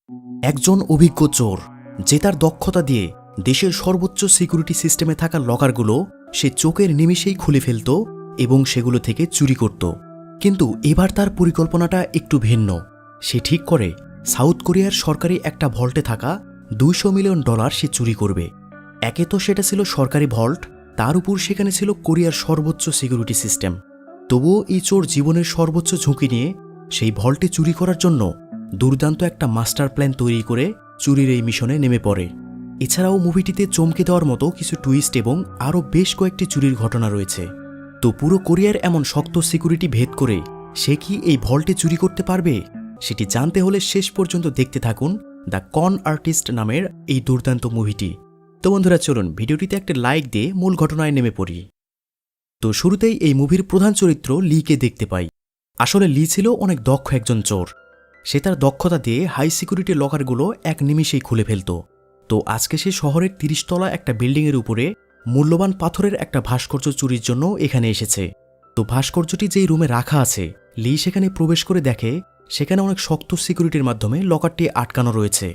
একজন অভিজ্ঞ চোর যে তার দক্ষতা দিয়ে দেশের সর্বোচ্চ সিকিউরিটি সিস্টেমে থাকা লকারগুলো সে চোখের নিমেষেই খুলে ফেলত এবং সেগুলো থেকে চুরি করত। কিন্তু এবার তার পরিকল্পনাটা একটু ভিন্ন। সে ঠিক করে সাউথ কোরিয়ার সরকারি একটা ভল্টে থাকা $200 মিলিয়ন সে চুরি করবে। একে তো সেটা ছিল সরকারি ভল্ট, তার উপর সেখানে ছিল কোরিয়ার সর্বোচ্চ সিকিউরিটি সিস্টেম। তবুও এই চোর জীবনের সর্বোচ্চ ঝুঁকি নিয়ে সেই ভল্টে চুরি করার জন্য দুর্দান্ত একটা মাস্টার প্ল্যান তৈরি করে চুরির এই মিশনে নেমে পড়ে। এছাড়াও মুভিটিতে চমকে দেওয়ার মতো কিছু টুইস্ট এবং আরও বেশ কয়েকটি চুরির ঘটনা রয়েছে। তো পুরো কোরিয়ার এমন শক্ত সিকিউরিটি ভেদ করে সে কি এই ভল্টে চুরি করতে পারবে, সেটি জানতে হলে শেষ পর্যন্ত দেখতে থাকুন দ্য কন আর্টিস্ট নামের এই দুর্দান্ত মুভিটি। তো বন্ধুরা চলুন ভিডিওটিতে একটা লাইক দিয়ে মূল ঘটনায় নেমে পড়ি। তো শুরুতেই এই মুভির প্রধান চরিত্র লিকে দেখতে পাই। আসলে লি ছিল অনেক দক্ষ একজন চোর। সে তার দক্ষতা দিয়ে হাই সিকিউরিটি লকারগুলো এক নিমিষেই খুলে ফেলত। তো আজকে সে শহরের 30 তলা একটা বিল্ডিংয়ের উপরে মূল্যবান পাথরের একটা ভাস্কর্য চুরির জন্য এখানে এসেছে। তো ভাস্কর্যটি যেই রুমে রাখা আছে, লি সেখানে প্রবেশ করে দেখে সেখানে অনেক শক্ত সিকিউরিটির মাধ্যমে লকারটি আটকানো রয়েছে।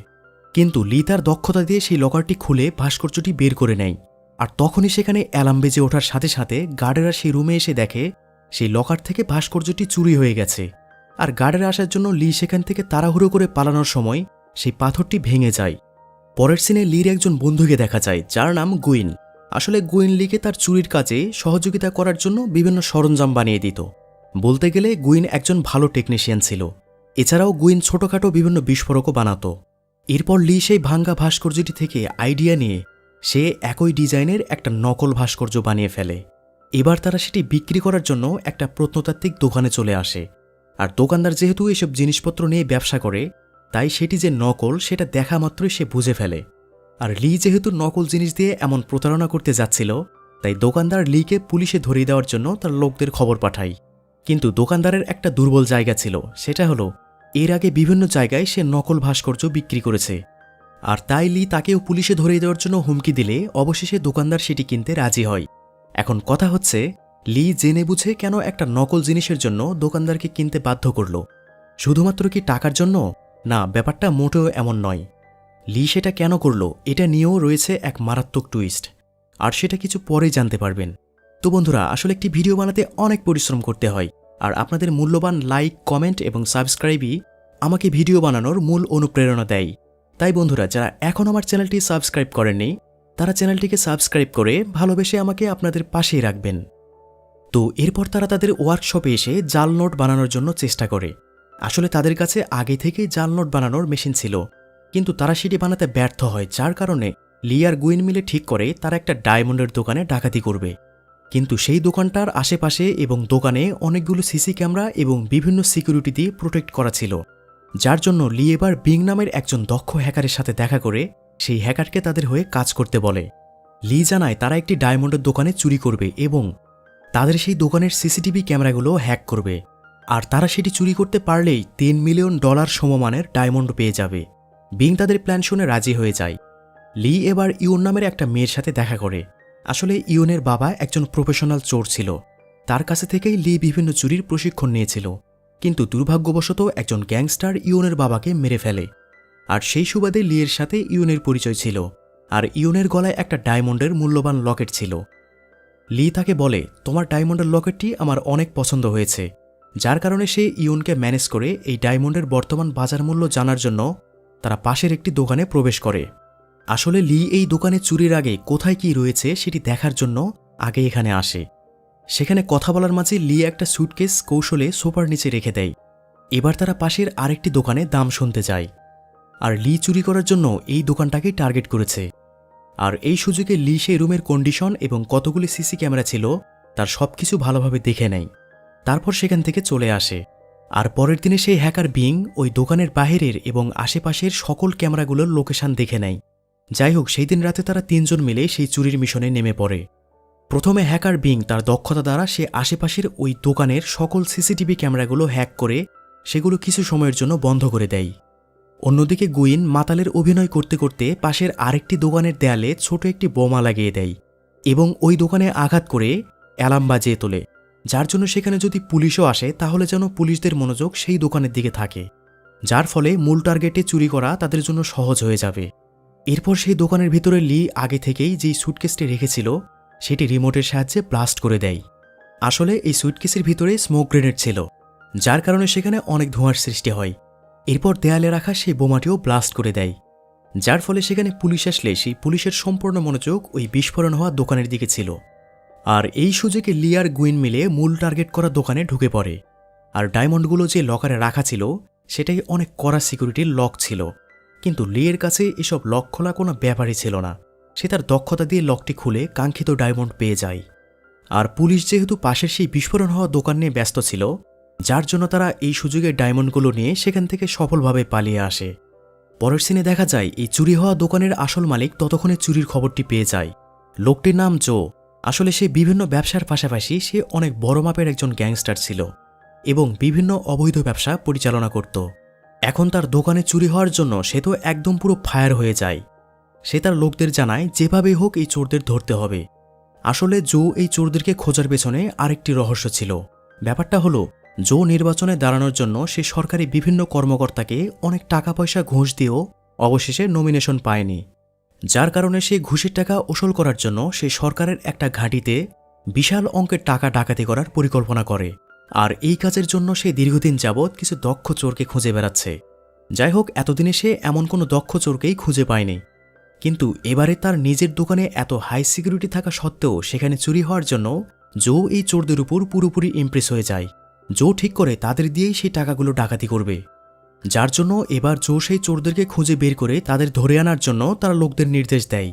কিন্তু লি তার দক্ষতা দিয়ে সেই লকারটি খুলে ভাস্কর্যটি বের করে নেয়। আর তখনই সেখানে অ্যালার্ম বেজে ওঠার সাথে সাথে গার্ডেরা সেই রুমে এসে দেখে সেই লকার থেকে ভাস্কর্যটি চুরি হয়ে গেছে। আর গার্ডেরা আসার জন্য লি সেখান থেকে তাড়াহুড়ো করে পালানোর সময় সেই পাথরটি ভেঙে যায়। পরের সিনে লির একজন বন্ধুকে দেখা যায় যার নাম গুইন। আসলে গুইন লিকে তার চুরির কাজে সহযোগিতা করার জন্য বিভিন্ন সরঞ্জাম বানিয়ে দিত। বলতে গেলে গুইন একজন ভালো টেকনিশিয়ান ছিল। এছাড়াও গুইন ছোটখাটো বিভিন্ন বিস্ফোরকও বানাত। এরপর লি সেই ভাঙ্গা ভাস্কর্যটি থেকে আইডিয়া নিয়ে সে একই ডিজাইনের একটা নকল ভাস্কর্য বানিয়ে ফেলে। এবার তারা সেটি বিক্রি করার জন্য একটা প্রত্নতাত্ত্বিক দোকানে চলে আসে। আর দোকানদার যেহেতু এসব জিনিসপত্র নিয়ে ব্যবসা করে, তাই সেটি যে নকল সেটা দেখা মাত্রই সে বুঝে ফেলে। আর লি যেহেতু নকল জিনিস দিয়ে এমন প্রতারণা করতে যাচ্ছিল, তাই দোকানদার লিকে পুলিশে ধরিয়ে দেওয়ার জন্য তার লোকদের খবর পাঠায়। কিন্তু দোকানদারের একটা দুর্বল জায়গা ছিল, সেটা হলো এর আগে বিভিন্ন জায়গায় সে নকল ভাস্কর্য বিক্রি করেছে। আর তাই লি তাকেও পুলিশে ধরিয়ে দেওয়ার জন্য হুমকি দিলে অবশেষে দোকানদার সেটি কিনতে রাজি হয়। এখন কথা হচ্ছে, লি জেনে বুঝে কেন একটা নকল জিনিসের জন্য দোকানদারকে কিনতে বাধ্য করল? শুধুমাত্র কি টাকার জন্য? না, ব্যাপারটা মোটেও এমন নয়। লি সেটা কেন করল এটা নিয়েও রয়েছে এক মারাত্মক টুইস্ট, আর সেটা কিছু পরেই জানতে পারবেন। তো বন্ধুরা, আসলে একটি ভিডিও বানাতে অনেক পরিশ্রম করতে হয়, আর আপনাদের মূল্যবান লাইক, কমেন্ট এবং সাবস্ক্রাইবই আমাকে ভিডিও বানানোর মূল অনুপ্রেরণা দেয়। তাই বন্ধুরা, যারা এখন আমার চ্যানেলটি সাবস্ক্রাইব করেননি, তারা চ্যানেলটিকে সাবস্ক্রাইব করে ভালোবেসে আমাকে আপনাদের পাশেই রাখবেন। তো এরপর তারা তাদের ওয়ার্কশপে এসে জাল নোট বানানোর জন্য চেষ্টা করে। আসলে তাদের কাছে আগে থেকেই জাল নোট বানানোর মেশিন ছিল, কিন্তু তারা সেটি বানাতে ব্যর্থ হয়, যার কারণে লি আর গুইন মিলে ঠিক করে তারা একটা ডায়মন্ডের দোকানে ডাকাতি করবে। কিন্তু সেই দোকানটার আশেপাশে এবং দোকানে অনেকগুলো সিসি ক্যামেরা এবং বিভিন্ন সিকিউরিটি দিয়ে প্রোটেক্ট করা ছিল, যার জন্য লি এবার বিং নামের একজন দক্ষ হ্যাকারের সাথে দেখা করে সেই হ্যাকারকে তাদের হয়ে কাজ করতে বলে। লি জানায় তারা একটি ডায়মন্ডের দোকানে চুরি করবে এবং তাদের সেই দোকানের সিসিটিভি ক্যামেরাগুলো হ্যাক করবে। আর তারা সেটি চুরি করতে পারলেই $3 মিলিয়ন সমমানের ডায়মন্ড পেয়ে যাবে। বিং তাদের প্ল্যান শুনে রাজি হয়ে যায়। লি এবার ইউন নামের একটা মেয়ের সাথে দেখা করে। আসলে ইউনের বাবা একজন প্রফেশনাল চোর ছিল, তার কাছে থেকেই লি বিভিন্ন চুরির প্রশিক্ষণ নিয়েছিল। কিন্তু দুর্ভাগ্যবশত একজন গ্যাংস্টার ইউনের বাবাকে মেরে ফেলে। আর সেই সুবাদে লি এর সাথে ইউনের পরিচয় ছিল, আর ইউনের গলায় একটা ডায়মন্ডের মূল্যবান লকেট ছিল। লি তাকে বলে, তোমার ডায়মন্ডের লকেটটি আমার অনেক পছন্দ হয়েছে, যার কারণে সে ইউনকে ম্যানেজ করে এই ডায়মন্ডের বর্তমান বাজার মূল্য জানার জন্য তারা পাশের একটি দোকানে প্রবেশ করে। আসলে লি এই দোকানে চুরির আগে কোথায় কি রয়েছে সেটি দেখার জন্য আগে এখানে আসে। সেখানে কথা বলার মাঝে লি একটা স্যুটকেস কৌশলে সোফার নিচে রেখে দেয়। এবার তারা পাশের আরেকটি দোকানে দাম শুনতে যায়। আর লি চুরি করার জন্য এই দোকানটাকেই টার্গেট করেছে। আর এই সুযোগে লি সেই রুমের কন্ডিশন এবং কতগুলি সিসি ক্যামেরা ছিল তার সবকিছু ভালোভাবে দেখে নেয়। তারপর সেখান থেকে চলে আসে। আর পরের দিনে সেই হ্যাকার বিং ওই দোকানের বাহিরের এবং আশেপাশের সকল ক্যামেরাগুলোর লোকেশন দেখে নেয়। যাই হোক, সেই দিন রাতে তারা 3 জন মিলে সেই চুরির মিশনে নেমে পড়ে। প্রথমে হ্যাকার বিং তার দক্ষতা দ্বারা সে আশেপাশের ওই দোকানের সকল সিসিটিভি ক্যামেরাগুলো হ্যাক করে সেগুলো কিছু সময়ের জন্য বন্ধ করে দেয়। অন্যদিকে গুইন মাতালের অভিনয় করতে করতে পাশের আরেকটি দোকানের দেয়ালে ছোট একটি বোমা লাগিয়ে দেয় এবং ওই দোকানে আঘাত করে অ্যালার্ম বাজিয়ে তোলে, যার জন্য সেখানে যদি পুলিশও আসে তাহলে যেন পুলিশদের মনোযোগ সেই দোকানের দিকে থাকে। যার ফলে মূল টার্গেটে চুরি করা তাদের জন্য সহজ হয়ে যাবে। এরপর সেই দোকানের ভিতরে লি আগে থেকেই যেই সুটকেসটি রেখেছিল সেটি রিমোটের সাহায্যে ব্লাস্ট করে দেয়। আসলে এই সুটকেসের ভিতরে স্মোক গ্রেনেড ছিল, যার কারণে সেখানে অনেক ধোঁয়ার সৃষ্টি হয়। এরপর দেয়ালে রাখা সেই বোমাটিও ব্লাস্ট করে দেয়, যার ফলে সেখানে পুলিশ আসলে সেই পুলিশের সম্পূর্ণ মনোযোগ ওই বিস্ফোরণ হওয়া দোকানের দিকে ছিল। আর এই সুযোগে লি আর গুইন মিলে মূল টার্গেট করা দোকানে ঢুকে পড়ে। আর ডায়মন্ডগুলো যে লকারে রাখা ছিল সেটাই অনেক কড়া সিকিউরিটির লক ছিল, কিন্তু লি এর কাছে এসব লক খোলা কোনো ব্যাপারই ছিল না। সে তার দক্ষতা দিয়ে লকটি খুলে কাঙ্ক্ষিত ডায়মন্ড পেয়ে যায়। আর পুলিশ যেহেতু পাশের সেই বিস্ফোরণ হওয়া দোকান নিয়ে ব্যস্ত ছিল, যার জন্য তারা এই সুযোগে ডায়মন্ডগুলো নিয়ে সেখান থেকে সফলভাবে পালিয়ে আসে। পরের সিনে দেখা যায় এই চুরি হওয়া দোকানের আসল মালিক ততক্ষণে চুরির খবরটি পেয়ে যায়। লোকটির নাম জো। আসলে সে বিভিন্ন ব্যবসার পাশাপাশি সে অনেক বড় মাপের একজন গ্যাংস্টার ছিল এবং বিভিন্ন অবৈধ ব্যবসা পরিচালনা করত। এখন তার দোকানে চুরি হওয়ার জন্য সে তো একদম পুরো ফায়ার হয়ে যায়। সে তার লোকদের জানায় যেভাবেই হোক এই চোরদের ধরতে হবে। আসলে জো এই চোরদেরকে খোঁজার পেছনে আরেকটি রহস্য ছিল। ব্যাপারটা হলো, জো নির্বাচনে দাঁড়ানোর জন্য সে সরকারি বিভিন্ন কর্মকর্তাকে অনেক টাকা পয়সা ঘুষ দিয়েও অবশেষে নমিনেশন পায়নি, যার কারণে সে ঘুষের টাকা ওসল করার জন্য সে সরকারের একটা ঘাঁটিতে বিশাল অঙ্কের টাকা ডাকাতি করার পরিকল্পনা করে। আর এই কাজের জন্য সে দীর্ঘদিন যাবৎ কিছু দক্ষ চোরকে খুঁজে বেড়াচ্ছে। যাই হোক, এতদিনে সে এমন কোনো দক্ষ চোরকেই খুঁজে পায়নি, কিন্তু এবারে তার নিজের দোকানে এত হাই সিকিউরিটি থাকা সত্ত্বেও সেখানে চুরি হওয়ার জন্য জো এই চোরদের উপর পুরোপুরি ইমপ্রেস হয়ে যায়। জো ঠিক করে তাদের দিয়েই সেই টাকাগুলো ডাকাতি করবে, যার জন্য এবার জো সেই চোরদেরকে খুঁজে বের করে তাদের ধরে আনার জন্য তারা লোকদের নির্দেশ দেয়।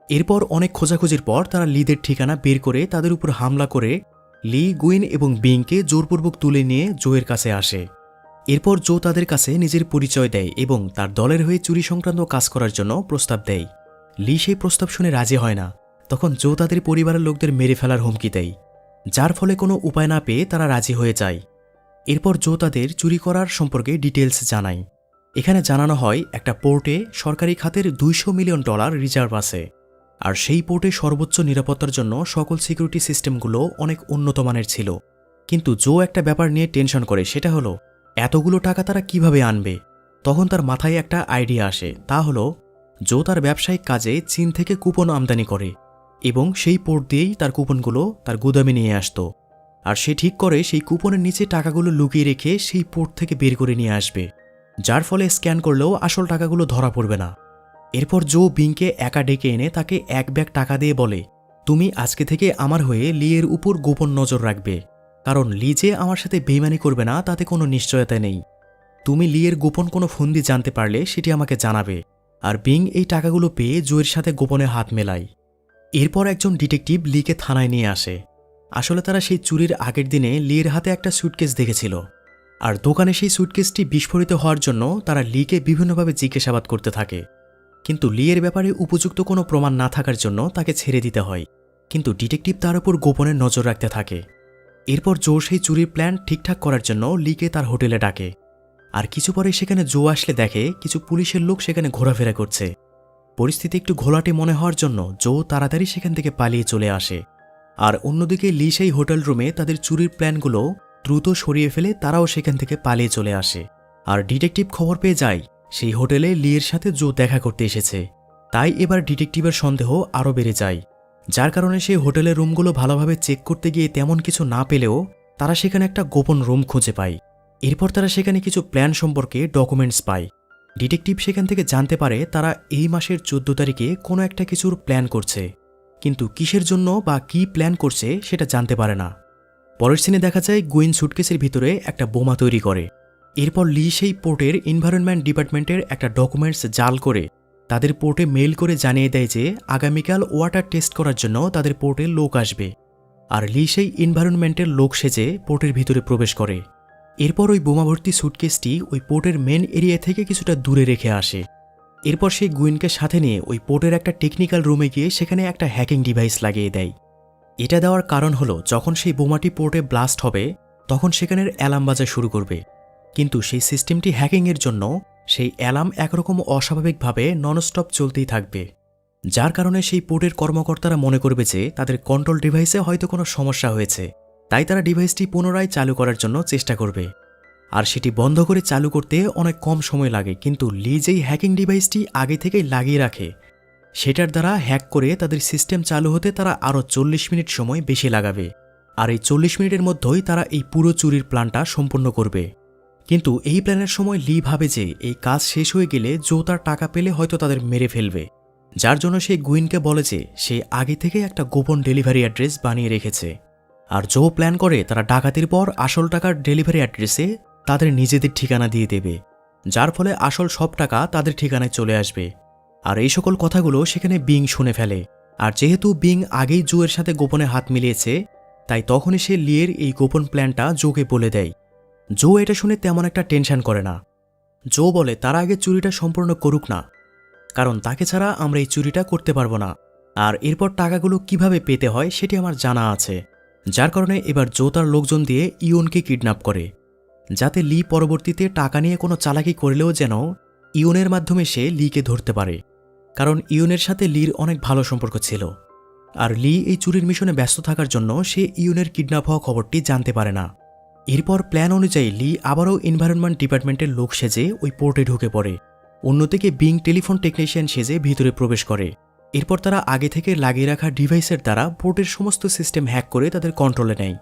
এরপর অনেক খোঁজাখুঁজির পর তারা লিদের ঠিকানা বের করে তাদের উপর হামলা করে লি, গুইন এবং বিংকে জোরপূর্বক তুলে নিয়ে জোয়ের কাছে আসে। এরপর জো তাদের কাছে নিজের পরিচয় দেয় এবং তার দলের হয়ে চুরি সংক্রান্ত কাজ করার জন্য প্রস্তাব দেয়। লি সেই প্রস্তাব শুনে রাজি হয় না। তখন জো তাদের পরিবারের লোকদের মেরে ফেলার হুমকি দেয়, যার ফলে কোনো উপায় না পেয়ে তারা রাজি হয়ে যায়। এরপর জো তাদের চুরি করার সম্পর্কে ডিটেলস জানায়। এখানে জানানো হয় একটা পোর্টে সরকারি খাতের $200 মিলিয়ন রিজার্ভ আছে, আর সেই পোর্টে সর্বোচ্চ নিরাপত্তার জন্য সকল সিকিউরিটি সিস্টেমগুলো অনেক উন্নত মানের ছিল। কিন্তু জো একটা ব্যাপার নিয়ে টেনশন করে, সেটা হলো এতগুলো টাকা তারা কিভাবে আনবে। তখন তার মাথায় একটা আইডিয়া আসে, তা হলো জো তার ব্যবসায়িক কাজে চীন থেকে কুপন আমদানি করে এবং সেই পোর্ট দিয়েই তার কুপনগুলো তার গুদামে নিয়ে আসতো। আর সে ঠিক করে সেই কুপনের নিচে টাকাগুলো লুকিয়ে রেখে সেই পোর্ট থেকে বের করে নিয়ে আসবে, যার ফলে স্ক্যান করলেও আসল টাকাগুলো ধরা পড়বে না। এরপর জো বিংকে একা ডেকে এনে তাকে এক ব্যাগ টাকা দিয়ে বলে, তুমি আজকে থেকে আমার হয়ে লি এর উপর গোপন নজর রাখবে, কারণ লি যে আমার সাথে বেইমানি করবে না তাতে কোনো নিশ্চয়তা নেই। তুমি লি এর গোপন কোনো ফন্দি জানতে পারলে সেটি আমাকে জানাবে। আর বিং এই টাকাগুলো পেয়ে জোয়ের সাথে গোপনে হাত মেলায়। এরপর একজন ডিটেকটিভ লিকে থানায় নিয়ে আসে। আসলে তারা সেই চুরির আগের দিনে লির হাতে একটা সুটকেস দেখেছিল, আর দোকানে সেই সুটকেসটি বিস্ফোরিত হওয়ার জন্য তারা লিকে বিভিন্নভাবে জিজ্ঞাসাবাদ করতে থাকে। কিন্তু লিয়ের ব্যাপারে উপযুক্ত কোনো প্রমাণ না থাকার জন্য তাকে ছেড়ে দিতে হয়, কিন্তু ডিটেকটিভ তার উপর গোপনে নজর রাখতে থাকে। এরপর জো সেই চুরির প্ল্যান ঠিকঠাক করার জন্য লিকে তার হোটেলে ডাকে। আর কিছু পরে সেখানে জো আসলে দেখে কিছু পুলিশের লোক সেখানে ঘোরাফেরা করছে। পরিস্থিতি একটু ঘোলাটে মনে হওয়ার জন্য জো তাড়াতাড়ি সেখান থেকে পালিয়ে চলে আসে। আর অন্যদিকে লি সেই হোটেল রুমে তাদের চুরির প্ল্যানগুলো দ্রুত সরিয়ে ফেলে তারাও সেখান থেকে পালিয়ে চলে আসে। আর ডিটেকটিভ খবর পেয়ে যায় সেই হোটেলে লিয়ের সাথে জো দেখা করতে এসেছে। তাই এবার ডিটেকটিভের সন্দেহ আরও বেড়ে যায়, যার কারণে সেই হোটেলের রুমগুলো ভালোভাবে চেক করতে গিয়ে তেমন কিছু না পেলেও তারা সেখানে একটা গোপন রুম খুঁজে পায়। এরপর তারা সেখানে কিছু প্ল্যান সম্পর্কে ডকুমেন্টস পায়। ডিটেকটিভ সেখান থেকে জানতে পারে তারা এই মাসের 14 তারিখে কোনো একটা কিছুর প্ল্যান করছে, কিন্তু কিসের জন্য বা কি প্ল্যান করছে সেটা জানতে পারে না। পরের সিনে দেখা যায় গুইন সুটকেসের ভিতরে একটা বোমা তৈরি করে। এরপর লি সেই পোর্টের এনভায়রনমেন্ট ডিপার্টমেন্টের একটা ডকুমেন্টস জাল করে তাদের পোর্টে মেইল করে জানিয়ে দেয় যে আগামীকাল ওয়াটার টেস্ট করার জন্য তাদের পোর্টে লোক আসবে। আর লি সেই এনভায়রনমেন্টের লোক সেজে পোর্টের ভিতরে প্রবেশ করে। এরপর ওই বোমাভর্তি সুটকেসটি ওই পোর্টের মেন এরিয়া থেকে কিছুটা দূরে রেখে আসে। এরপর সেই গুইনকে সাথে নিয়ে ওই পোর্টের একটা টেকনিক্যাল রুমে গিয়ে সেখানে একটা হ্যাকিং ডিভাইস লাগিয়ে দেয়। এটা দেওয়ার কারণ হলো যখন সেই বোমাটি পোর্টে ব্লাস্ট হবে তখন সেখানের অ্যালার্ম বাজা শুরু করবে, কিন্তু সেই সিস্টেমটি হ্যাকিংয়ের জন্য সেই অ্যালার্ম একরকম অস্বাভাবিকভাবে ননস্টপ চলতেই থাকবে, যার কারণে সেই পোর্টের কর্মকর্তারা মনে করবে যে তাদের কন্ট্রোল ডিভাইসে হয়তো কোনো সমস্যা হয়েছে। তাই তারা ডিভাইসটি পুনরায় চালু করার জন্য চেষ্টা করবে। আর সেটি বন্ধ করে চালু করতে অনেক কম সময় লাগে, কিন্তু লি যেই হ্যাকিং ডিভাইসটি আগে থেকেই লাগিয়ে রাখে সেটার দ্বারা হ্যাক করে তাদের সিস্টেম চালু হতে তারা আরও 40 মিনিট সময় বেশি লাগাবে। আর এই 40 মিনিটের মধ্যেই তারা এই পুরো চুরির প্ল্যানটা সম্পূর্ণ করবে। কিন্তু এই প্ল্যানের সময় লি ভাবে যে এই কাজ শেষ হয়ে গেলে জো তার টাকা পেলে হয়তো তাদের মেরে ফেলবে, যার জন্য সে গুইনকে বলে যে সে আগে থেকে একটা গোপন ডেলিভারি অ্যাড্রেস বানিয়ে রেখেছে। আর জো প্ল্যান করে তারা ডাকাতির পর আসল টাকার ডেলিভারি অ্যাড্রেসে তাদের নিজেদের ঠিকানা দিয়ে দেবে, যার ফলে আসল সব টাকা তাদের ঠিকানায় চলে আসবে। আর এই সকল কথাগুলো সেখানে বিং শুনে ফেলে। আর যেহেতু বিং আগেই জো এর সাথে গোপনে হাত মিলিয়েছে, তাই তখনই সে লিয়ের এই গোপন প্ল্যানটা জোকে বলে দেয়। জো এটা শুনে তেমন একটা টেনশন করে না। জো বলে তারা আগে চুরিটা সম্পূর্ণ করুক না, কারণ তাকে ছাড়া আমরা এই চুরিটা করতে পারবো না, আর এরপর টাকাগুলো কিভাবে পেতে হয় সেটি আমার জানা আছে। যার কারণে এবার জো তার লোকজন দিয়ে ইয়নকে কিডন্যাপ করে, যাতে লি পরবর্তীতে টাকা নিয়ে কোনো চালাকি করলেও যেন ইয়নের মাধ্যমে সে লিকে ধরতে পারে, কারণ ইয়নের সাথে লির অনেক ভালো সম্পর্ক ছিল। আর লি এই চুরির মিশনে ব্যস্ত থাকার জন্য সে ইয়নের কিডন্যাপ হওয়া খবরটি জানতে পারে না। এরপর প্ল্যান অনুযায়ী লি আবারও এনভায়রনমেন্ট ডিপার্টমেন্টের লোক সেজে ওই পোর্টে ঢুকে পড়ে। অন্যদিকে বিং টেলিফোন টেকনিশিয়ান সেজে ভিতরে প্রবেশ করে। এরপর তারা আগে থেকে লাগিয়ে রাখা ডিভাইসের দ্বারা পোর্টের সমস্ত সিস্টেম হ্যাক করে তাদের কন্ট্রোলে নেয়।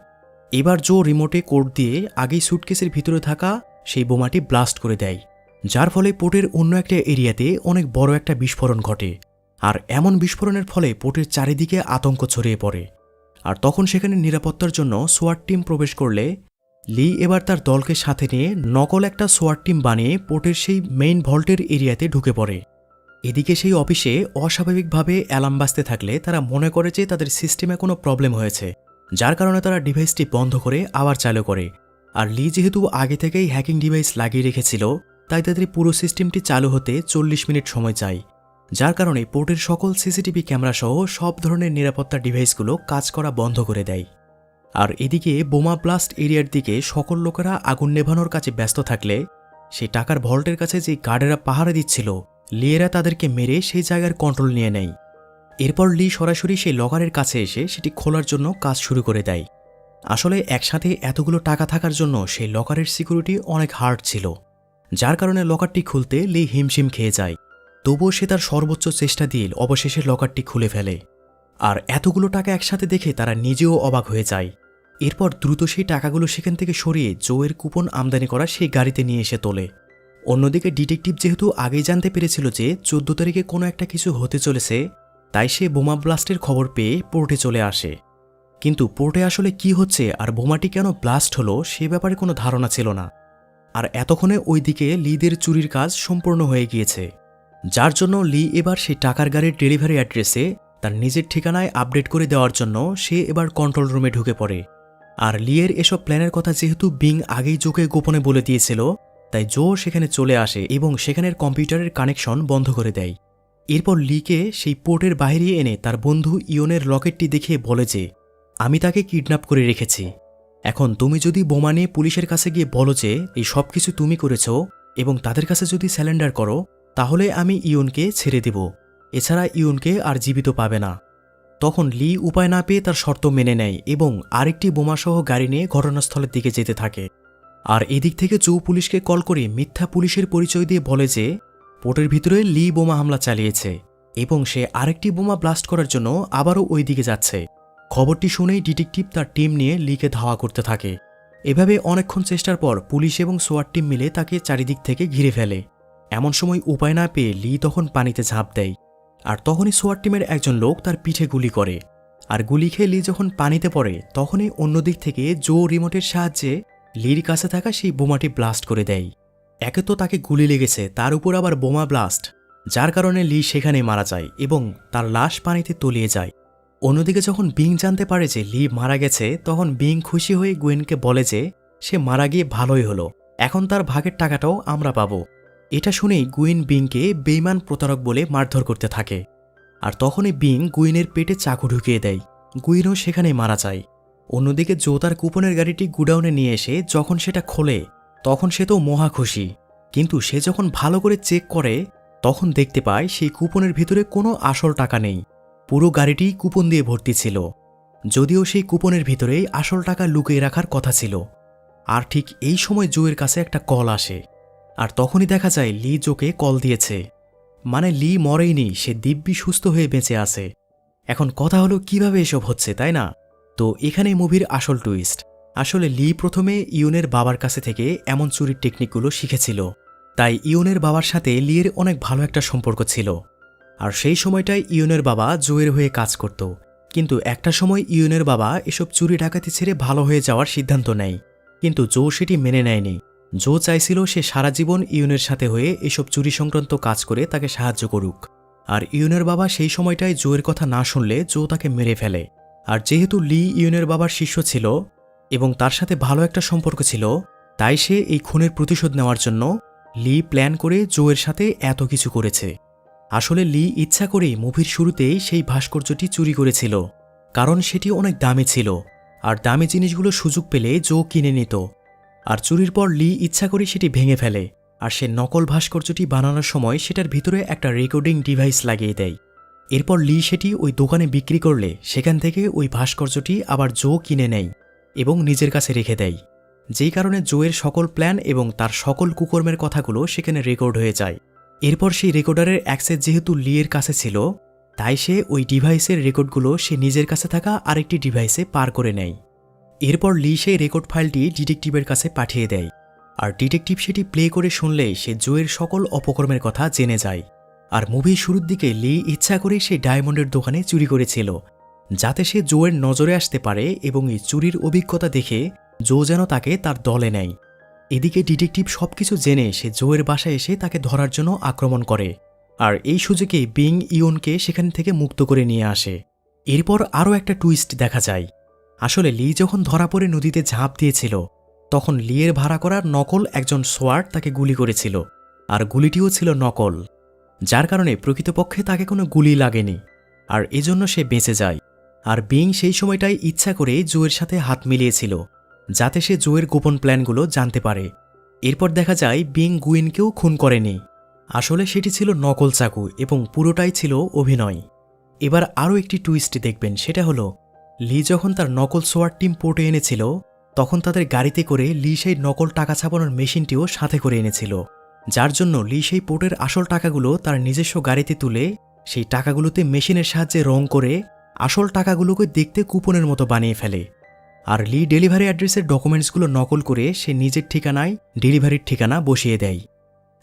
এবার জো রিমোটে কোড দিয়ে আগেই সুটকেসের ভিতরে থাকা সেই বোমাটি ব্লাস্ট করে দেয়, যার ফলে পোর্টের অন্য একটা এরিয়াতে অনেক বড় একটা বিস্ফোরণ ঘটে। আর এমন বিস্ফোরণের ফলে পোর্টের চারিদিকে আতঙ্ক ছড়িয়ে পড়ে। আর তখন সেখানে নিরাপত্তার জন্য সোয়াট টিম প্রবেশ করলে লি এবার তার দলকে সাথে নিয়ে নকল একটা সোয়াট টিম বানিয়ে পোর্টের সেই মেইন ভল্টের এরিয়াতে ঢুকে পড়ে। এদিকে সেই অফিসে অস্বাভাবিকভাবে অ্যালার্ম বাজতে থাকলে তারা মনে করে যে তাদের সিস্টেমে কোনো প্রবলেম হয়েছে, যার কারণে তারা ডিভাইসটি বন্ধ করে আবার চালু করে। আর লি যেহেতু আগে থেকেই হ্যাকিং ডিভাইস লাগিয়ে রেখেছিল, তাই তাদের পুরো সিস্টেমটি চালু হতে 40 মিনিট সময় চায়, যার কারণে পোর্টের সকল সিসিটিভি ক্যামেরা সহ সব ধরনের নিরাপত্তা ডিভাইসগুলো কাজ করা বন্ধ করে দেয়। আর এদিকে বোমা ব্লাস্ট এরিয়ার দিকে সকল লোকেরা আগুন নেভানোর কাছে ব্যস্ত থাকলে সেই টাকার ভল্টের কাছে যে গার্ডেরা পাহারা দিচ্ছিল, লিয়েরা তাদেরকে মেরে সেই জায়গার কন্ট্রোল নিয়ে নেয়। এরপর লি সরাসরি সেই লকারের কাছে এসে সেটি খোলার জন্য কাজ শুরু করে দেয়। আসলে একসাথে এতগুলো টাকা থাকার জন্য সেই লকারের সিকিউরিটি অনেক হার্ড ছিল, যার কারণে লকারটি খুলতে লি হিমশিম খেয়ে যায়। তবুও সে তার সর্বোচ্চ চেষ্টা দিয়ে অবশেষে লকারটি খুলে ফেলে। আর এতগুলো টাকা একসাথে দেখে তারা নিজেও অবাক হয়ে যায়। এরপর দ্রুত সেই টাকাগুলো সেখান থেকে সরিয়ে জোয়ের কুপন আমদানি করা সেই গাড়িতে নিয়ে এসে তোলে। অন্যদিকে ডিটেকটিভ যেহেতু আগেই জানতে পেরেছিল যে 14 তারিখে কোনো একটা কিছু হতে চলেছে, তাই সে বোমা ব্লাস্টের খবর পেয়ে পোর্টে চলে আসে। কিন্তু পোর্টে আসলে কি হচ্ছে আর বোমাটি কেন ব্লাস্ট হলো সে ব্যাপারে কোনো ধারণা ছিল না। আর এতক্ষণে ওইদিকে লিদের চুরির কাজ সম্পূর্ণ হয়ে গিয়েছে, যার জন্য লি এবার সেই টাকার গাড়ির ডেলিভারি অ্যাড্রেসে তার নিজের ঠিকানায় আপডেট করে দেওয়ার জন্য সে এবার কন্ট্রোল রুমে ঢুকে পড়ে। আর লিয়ের এসব প্ল্যানের কথা যেহেতু বিং আগেই জোকে গোপনে বলে দিয়েছিল, তাই জো সেখানে চলে আসে এবং সেখানের কম্পিউটারের কানেকশন বন্ধ করে দেয়। এরপর লিকে সেই পোর্টের বাইরে এনে তার বন্ধু ইয়নের লকেটটি দেখিয়ে বলে যে আমি তাকে কিডন্যাপ করে রেখেছি। এখন তুমি যদি বোমা নিয়ে পুলিশের কাছে গিয়ে বলো যে এই সব কিছু তুমি করেছ এবং তাদের কাছে যদি স্যালেন্ডার করো, তাহলে আমি ইয়নকে ছেড়ে দেব, এছাড়া ইয়নকে আর জীবিত পাবে না। তখন লি উপায় না পেয়ে তার শর্ত মেনে নেয় এবং আরেকটি বোমাসহ গাড়ি নিয়ে ঘটনাস্থলের দিকে যেতে থাকে। আর এদিক থেকে জো পুলিশকে কল করে মিথ্যা পুলিশের পরিচয় দিয়ে বলে যে পোর্টের ভিতরে লি বোমা হামলা চালিয়েছে এবং সে আরেকটি বোমা ব্লাস্ট করার জন্য আবারও ওই দিকে যাচ্ছে। খবরটি শুনেই ডিটেকটিভ তার টিম নিয়ে লিকে ধাওয়া করতে থাকে। এভাবে অনেকক্ষণ চেষ্টার পর পুলিশ এবং সোয়াট টিম মিলে তাকে চারিদিক থেকে ঘিরে ফেলে। এমন সময় উপায় না পেয়ে লি তখন পানিতে ঝাঁপ দেয়। আর তখনই সোয়াট টিমের একজন লোক তার পিঠে গুলি করে। আর গুলি খেয়ে লি যখন পানিতে পড়ে, তখনই অন্যদিক থেকে জো রিমোটের সাহায্যে লির কাছে থাকা সেই বোমাটি ব্লাস্ট করে দেয়। একে তো তাকে গুলি লেগেছে, তার উপর আবার বোমা ব্লাস্ট, যার কারণে লি সেখানেই মারা যায় এবং তার লাশ পানিতে তলিয়ে যায়। অন্যদিকে যখন বিং জানতে পারে যে লি মারা গেছে, তখন বিং খুশি হয়ে গুয়েনকে বলে যে সে মারা গিয়ে ভালোই হলো, এখন তার ভাগের টাকাটাও আমরা পাবো। এটা শুনেই গুয়েন বিংকে বেইমান প্রতারক বলে মারধর করতে থাকে। আর তখনই বিং গুয়েনের পেটে চাকু ঢুকিয়ে দেয়। গুয়েনও সেখানেই মারা যায়। অন্যদিকে জো তার কুপনের গাড়িটি গুডাউনে নিয়ে এসে যখন সেটা খোলে, তখন সে তো মহা খুশি। কিন্তু সে যখন ভালো করে চেক করে, তখন দেখতে পায় সেই কুপনের ভিতরে কোনো আসল টাকা নেই। পুরো গাড়িটি কুপন দিয়ে ভর্তি ছিল, যদিও সেই কুপনের ভিতরেই আসল টাকা লুকিয়ে রাখার কথা ছিল। আর ঠিক এই সময় জোয়ের কাছে একটা কল আসে। আর তখনই দেখা যায় লি জোকে কল দিয়েছে। মানে লি মরেইনি, সে দিব্যি সুস্থ হয়ে বেঁচে আছে। এখন কথা হলো কিভাবে এসব হচ্ছে, তাই না? তো এখানেই মুভির আসল টুইস্ট। আসলে লি প্রথমে ইউনের বাবার কাছে থেকে এমন চুরির টেকনিকগুলো শিখেছিল। তাই ইউনের বাবার সাথে লির অনেক ভালো একটা সম্পর্ক ছিল। আর সেই সময়টায় ইউনের বাবা জোয়ের হয়ে কাজ করত। কিন্তু একটা সময় ইউনের বাবা এসব চুরি ডাকাতি ছেড়ে ভালো হয়ে যাওয়ার সিদ্ধান্ত নেয়। কিন্তু জো সেটি মেনে নেয়নি। জো চাইছিল সে সারা জীবন ইউনের সাথে হয়ে এসব চুরি সংক্রান্ত কাজ করে তাকে সাহায্য করুক। আর ইউনের বাবা সেই সময়টায় জোয়ের কথা না শুনলে জো তাকে মেরে ফেলে। আর যেহেতু লি ইউনের বাবার শিষ্য ছিল এবং তার সাথে ভালো একটা সম্পর্ক ছিল, তাই সে এই খুনের প্রতিশোধ নেওয়ার জন্য লি প্ল্যান করে জোয়ের সাথে এত কিছু করেছে। আসলে লি ইচ্ছা করেই মুভির শুরুতেই সেই ভাস্কর্যটি চুরি করেছিল, কারণ সেটি অনেক দামি ছিল। আর দামি জিনিসগুলো সুযোগ পেলে জো কিনে নিত। আর চুরির পর লি ইচ্ছা করে সেটি ভেঙে ফেলে। আর সে নকল ভাস্কর্যটি বানানোর সময় সেটার ভিতরে একটা রেকর্ডিং ডিভাইস লাগিয়ে দেয়। এরপর লি সেটি ওই দোকানে বিক্রি করলে সেখান থেকে ওই ভাস্কর্যটি আবার জো কিনে নেয় এবং নিজের কাছে রেখে দেয়। যেই কারণে জোয়ের সকল প্ল্যান এবং তার সকল কুকর্মের কথাগুলো সেখানে রেকর্ড হয়ে যায়। এরপর সেই রেকর্ডারের অ্যাক্সেস যেহেতু লিয়ের কাছে ছিল, তাই সে ওই ডিভাইসের রেকর্ডগুলো সে নিজের কাছে থাকা আরেকটি ডিভাইসে পার করে নেয়। এরপর লি সেই রেকর্ড ফাইলটি ডিটেকটিভের কাছে পাঠিয়ে দেয়। আর ডিটেকটিভ সেটি প্লে করে শুনলে সে জোয়ের সকল অপকর্মের কথা জেনে যায়। আর মুভির শুরুর দিকে লি ইচ্ছা করে সেই ডায়মন্ডের দোকানে চুরি করেছিল, যাতে সে জোয়ের নজরে আসতে পারে এবং এই চুরির অভিজ্ঞতা দেখে জো যেন তাকে তার দলে নেয়। এদিকে ডিটেকটিভ সবকিছু জেনে সে জোয়ের বাসায় এসে তাকে ধরার জন্য আক্রমণ করে। আর এই সুযোগে বিং ইয়নকে সেখান থেকে মুক্ত করে নিয়ে আসে। এরপর আরও একটা টুইস্ট দেখা যায়। আসলে লি যখন ধরা পড়ে নদীতে ঝাঁপ দিয়েছিল, তখন লিয়ের ভাড়া করা নকল একজন সোয়ার্ড তাকে গুলি করেছিল। আর গুলিটিও ছিল নকল, যার কারণে প্রকৃতপক্ষে তাকে কোনো গুলি লাগেনি। আর এজন্য সে বেঁচে যায়। আর বিং সেই সময়টাই ইচ্ছা করে জোয়ের সাথে হাত মিলিয়েছিল, যাতে সে জোয়ের গোপন প্ল্যানগুলো জানতে পারে। এরপর দেখা যায় বিং গুইনকেও খুন করেনি। আসলে সেটি ছিল নকল চাকু এবং পুরোটাই ছিল অভিনয়। এবার আরও একটি টুইস্ট দেখবেন, সেটা হলো লি যখন তার নকল সোয়ার্ড টিম পোর্টে এনেছিল, তখন তাদের গাড়িতে করে লি সেই নকল টাকা ছাপানোর মেশিনটিও সাথে করে এনেছিল, যার জন্য লি সেই পোর্টের আসল টাকাগুলো তার নিজস্ব গাড়িতে তুলে সেই টাকাগুলোতে মেশিনের সাহায্যে রং করে আসল টাকাগুলোকে দেখতে কুপনের মতো বানিয়ে ফেলে। আর লি ডেলিভারি অ্যাড্রেসের ডকুমেন্টসগুলো নকল করে সে নিজের ঠিকানায় ডেলিভারির ঠিকানা বসিয়ে দেয়,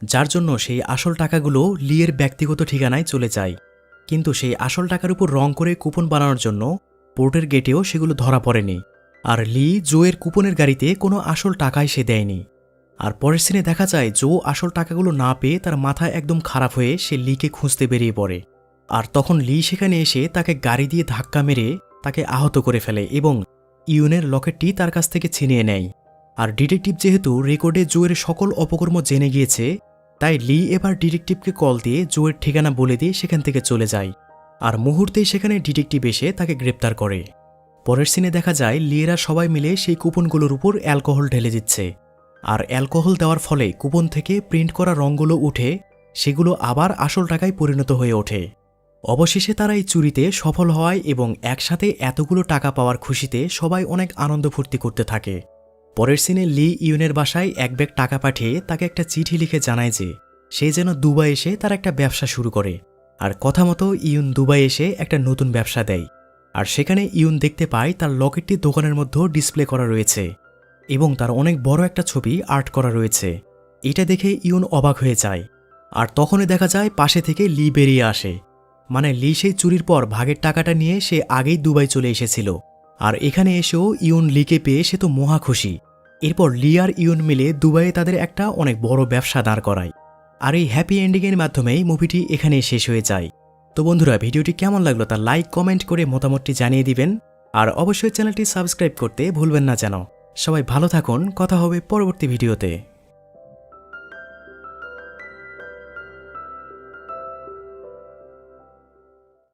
যার জন্য সেই আসল টাকাগুলো লিয়ের ব্যক্তিগত ঠিকানায় চলে যায়। কিন্তু সেই আসল টাকার উপর রং করে কুপন বানানোর জন্য পোর্টের গেটেও সেগুলো ধরা পড়েনি। আর লি জোয়ের কুপনের গাড়িতে কোনো আসল টাকাই সে দেয়নি। আর পরের সিনে দেখা যায় জো আসল টাকাগুলো না পেয়ে তার মাথা একদম খারাপ হয়ে সে লিকে খুঁজতে বেরিয়ে পড়ে। আর তখন লি সেখানে এসে তাকে গাড়ি দিয়ে ধাক্কা মেরে তাকে আহত করে ফেলে এবং ইউনের লকেটটি তার কাছ থেকে ছিনিয়ে নেয়। আর ডিটেকটিভ যেহেতু রেকর্ডে জোয়ের সকল অপকর্ম জেনে গিয়েছে, তাই লি এবার ডিটেকটিভকে কল দিয়ে জোয়ের ঠিকানা বলে দিয়ে সেখান থেকে চলে যায়। আর মুহূর্তেই সেখানে ডিটেকটিভ এসে তাকে গ্রেপ্তার করে। পরের সিনে দেখা যায় লিয়েরা সবাই মিলে সেই কুপনগুলোর উপর অ্যালকোহল ঢেলে দিচ্ছে। আর অ্যালকোহল দেওয়ার ফলে কুপন থেকে প্রিন্ট করা রঙগুলো উঠে সেগুলো আবার আসল টাকায় পরিণত হয়ে ওঠে। অবশেষে তারা এই চুরিতে সফল হওয়ায় এবং একসাথে এতগুলো টাকা পাওয়ার খুশিতে সবাই অনেক আনন্দ ফুর্তি করতে থাকে। পরের সিনে লি ইউনের বাসায় এক ব্যাগ টাকা পাঠিয়ে তাকে একটা চিঠি লিখে জানায় যে সে যেন দুবাই এসে তার একটা ব্যবসা শুরু করে। আর কথা মতো ইউন দুবাই এসে একটা নতুন ব্যবসা দেয়। আর সেখানে ইউন দেখতে পায় তার লকেটটি দোকানের মধ্যেও ডিসপ্লে করা রয়েছে এবং তার অনেক বড় একটা ছবি আর্ট করা রয়েছে। এটা দেখে ইউন অবাক হয়ে যায়। আর তখনই দেখা যায় পাশে থেকে লি বেরিয়ে আসে। মানে লি সেই চুরির পর ভাগের টাকাটা নিয়ে সে আগেই দুবাই চলে এসেছিল। আর এখানে এসেও ইউন লিকে পেয়ে সে তো মহা খুশি। এরপর লি আর ইউন মিলে দুবাইয়ে তাদের একটা অনেক বড় ব্যবসা দাঁড় করায়। আর এই হ্যাপি এন্ডিংয়ের মাধ্যমেই মুভিটি এখানে শেষ হয়ে যায়। তো বন্ধুরা, ভিডিওটি কেমন লাগলো তা লাইক কমেন্ট করে মতামতটি জানিয়ে দিবেন। আর অবশ্যই চ্যানেলটি সাবস্ক্রাইব করতে ভুলবেন না যেন। সবাই ভালো থাকুন, কথা হবে পরবর্তী ভিডিওতে।